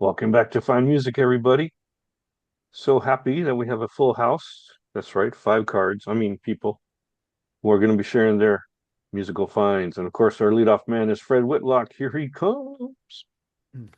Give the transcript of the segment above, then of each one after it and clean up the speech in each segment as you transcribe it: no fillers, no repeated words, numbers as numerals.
Welcome back to Fine Music, everybody. So happy that we have a full house. That's right, five cards. I mean, people who are going to be sharing their musical finds. And of course, our leadoff man is Fred Whitlock. Here he comes. I'm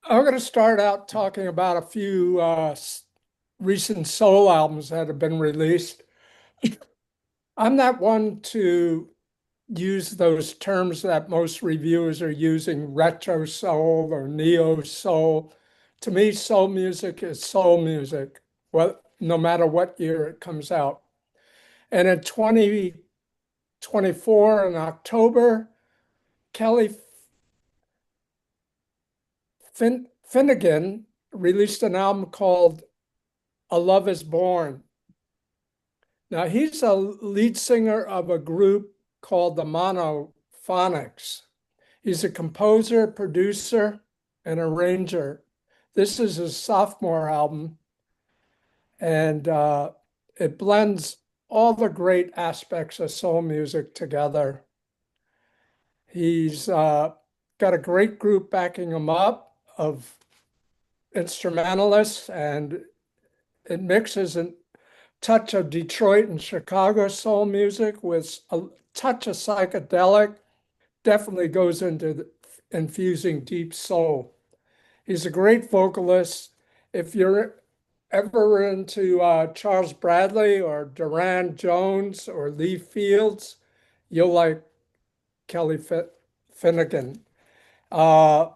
going to start out talking about a few recent soul albums that have been released. I'm not one to use those terms that most reviewers are using, retro soul or neo soul. To me, soul music is soul music, well, no matter what year it comes out. And in 2024, in October, Kelly Finnegan released an album called A Love Is Born. Now, he's a lead singer of a group called the Monophonics. He's a composer, producer, and arranger. This is his sophomore album, and it blends all the great aspects of soul music together. He's got a great group backing him up of instrumentalists, and it mixes a touch of Detroit and Chicago soul music with a touch of psychedelic, definitely goes into infusing deep soul. He's a great vocalist. If you're ever into Charles Bradley or Duran Jones or Lee Fields, you'll like Kelly Finnegan. Uh,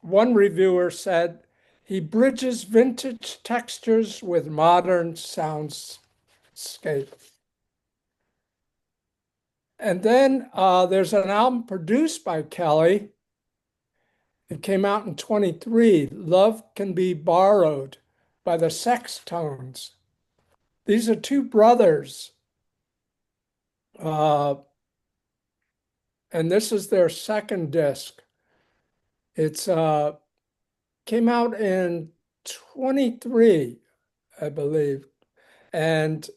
One reviewer said he bridges vintage textures with modern soundscape. And then there's an album produced by Kelly. It came out in 23, Love Can Be Borrowed by the Sextones. These are two brothers, uh, and this is their second disc. It's came out in 23, I believe, and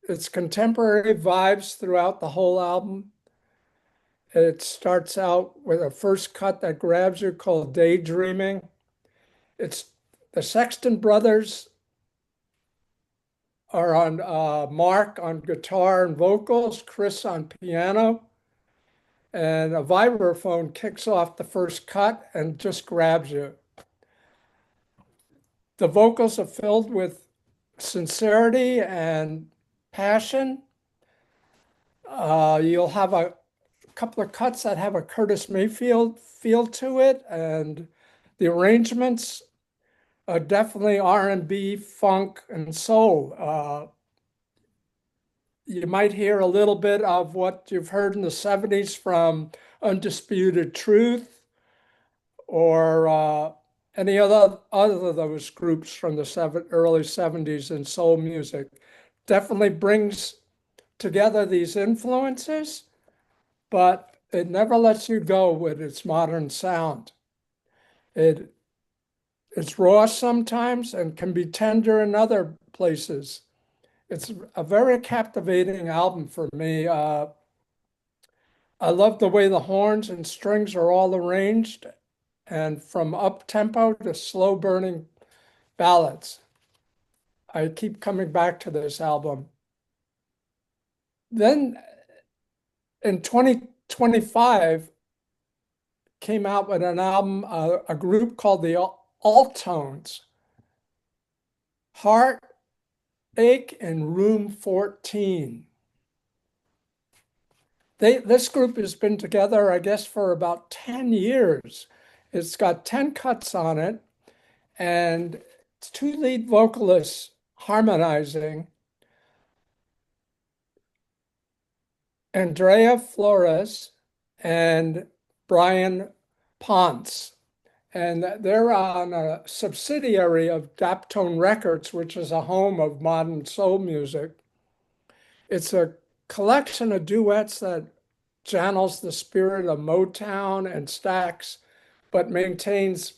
it's contemporary vibes throughout the whole album. It starts out with a first cut that grabs you called Daydreaming. It's the Sexton brothers are on Mark on guitar and vocals, Chris on piano, and a vibraphone kicks off the first cut and just grabs you. The vocals are filled with sincerity and passion. You'll have a couple of cuts that have a Curtis Mayfield feel to it, and the arrangements are definitely R&B, funk, and soul. You might hear a little bit of what you've heard in the 70s from Undisputed Truth or any other of those groups from the early 70s in soul music. Definitely brings together these influences, but it never lets you go with its modern sound. It it's raw sometimes and can be tender in other places. It's a very captivating album for me. I love the way the horns and strings are all arranged, and from up tempo to slow burning ballads. I keep coming back to this album. Then in 2025, came out with an album, a group called the ALTONS, Heartache in Room 14. This group has been together, I guess, for about 10 years. It's got 10 cuts on it, and it's two lead vocalists harmonizing. Andrea Flores and Brian Ponce. And they're on a subsidiary of Daptone Records, which is a home of modern soul music. It's a collection of duets that channels the spirit of Motown and Stax, but maintains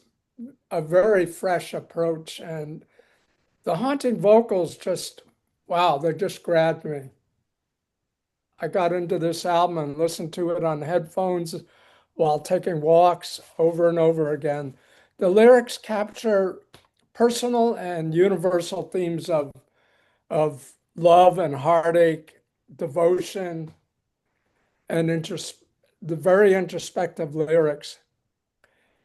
a very fresh approach. And the haunting vocals just, wow, they just grabbed me. I got into this album and listened to it on headphones while taking walks over and over again. The lyrics capture personal and universal themes of love and heartache, devotion, and the very introspective lyrics.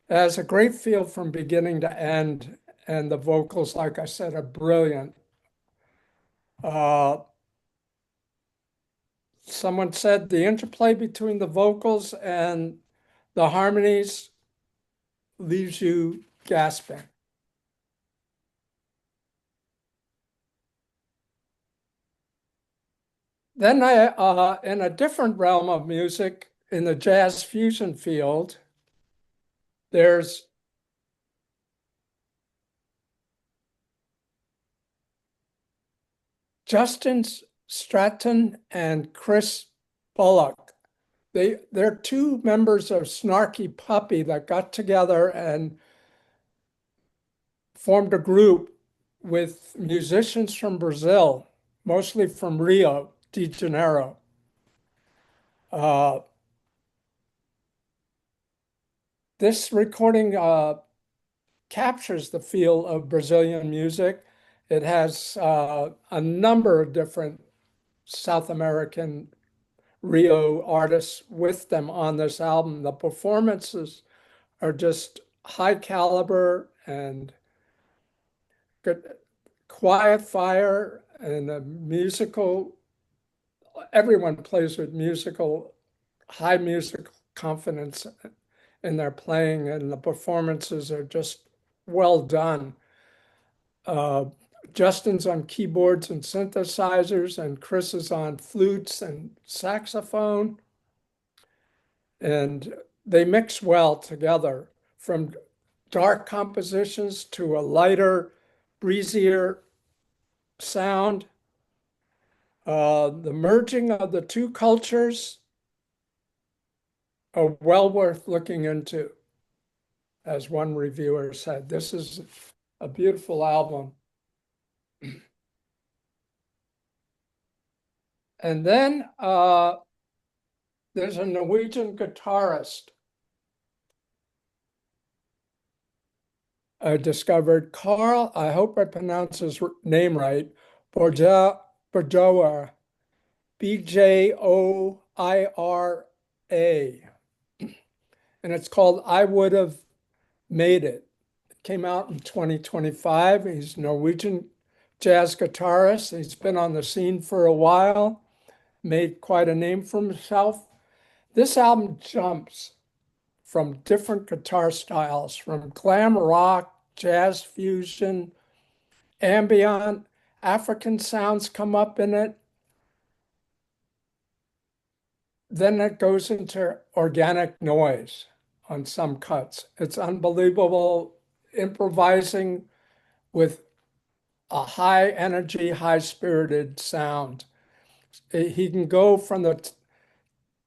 It has a great feel from beginning to end, and the vocals, like I said, are brilliant. Uh, Someone said the interplay between the vocals and the harmonies leaves you gasping. Then in a different realm of music, in the jazz fusion field, there's Justin Stratton and Chris Bullock. They're two members of Snarky Puppy that got together and formed a group with musicians from Brazil, mostly from Rio de Janeiro. Uh, this recording captures the feel of Brazilian music. It has a number of different South American Rio artists with them on this album. The performances are just high caliber and good, quiet fire and a musical. Everyone plays with high musical confidence in their playing, and the performances are just well done. Uh, Justin's on keyboards and synthesizers, and Chris is on flutes and saxophone. And they mix well together from dark compositions to a lighter, breezier sound. The merging of the two cultures are well worth looking into, as one reviewer said. This is a beautiful album. And then there's a Norwegian guitarist I discovered, KARL, I hope I pronounce his name right, BJORIA, BJOIRA. And it's called I Would Have Made It. It came out in 2025. He's a Norwegian jazz guitarist. He's been on the scene for a while, made quite a name for himself. This album jumps from different guitar styles, from glam rock, jazz fusion, ambient, African sounds come up in it. Then it goes into organic noise on some cuts. It's unbelievable improvising with a high energy, high spirited sound. He can go from the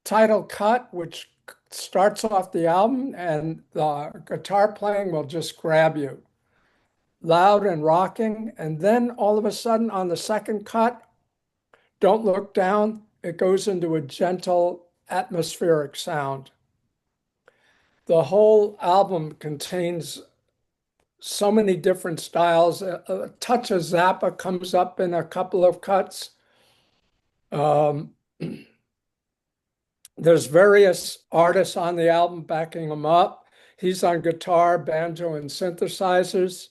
title cut, which starts off the album, and the guitar playing will just grab you, loud and rocking. And then all of a sudden on the second cut, Don't Look Down, it goes into a gentle atmospheric sound. The whole album contains so many different styles. A touch of Zappa comes up in a couple of cuts. Um, there's various artists on the album backing him up. He's on guitar, banjo, and synthesizers.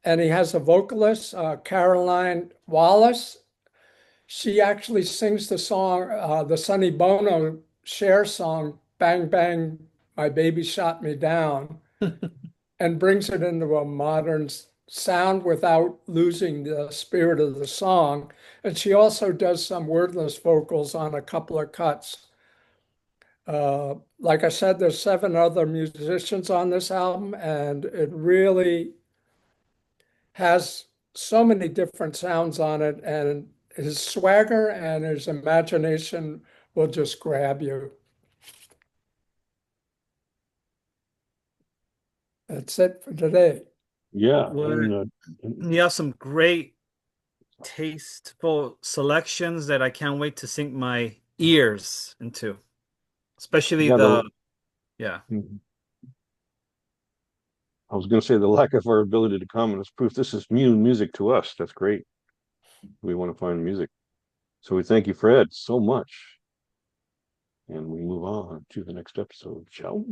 And he has a vocalist, Caroline Wallace. She actually sings the song, the Sonny Bono Cher song, Bang Bang, My Baby Shot Me Down, and brings it into a modern sound without losing the spirit of the song. And she also does some wordless vocals on a couple of cuts. Like I said, there's 7 other musicians on this album, and it really has so many different sounds on it, and his swagger and his imagination will just grab you. That's it for today. Yeah, Well, you have some great, tasteful selections that I can't wait to sink my ears into, especially yeah, the, yeah. I was going to say the lack of our ability to comment is proof this is new music to us. That's great. We want to find music. So we thank you, Fred, so much. And we move on to the next episode. Ciao.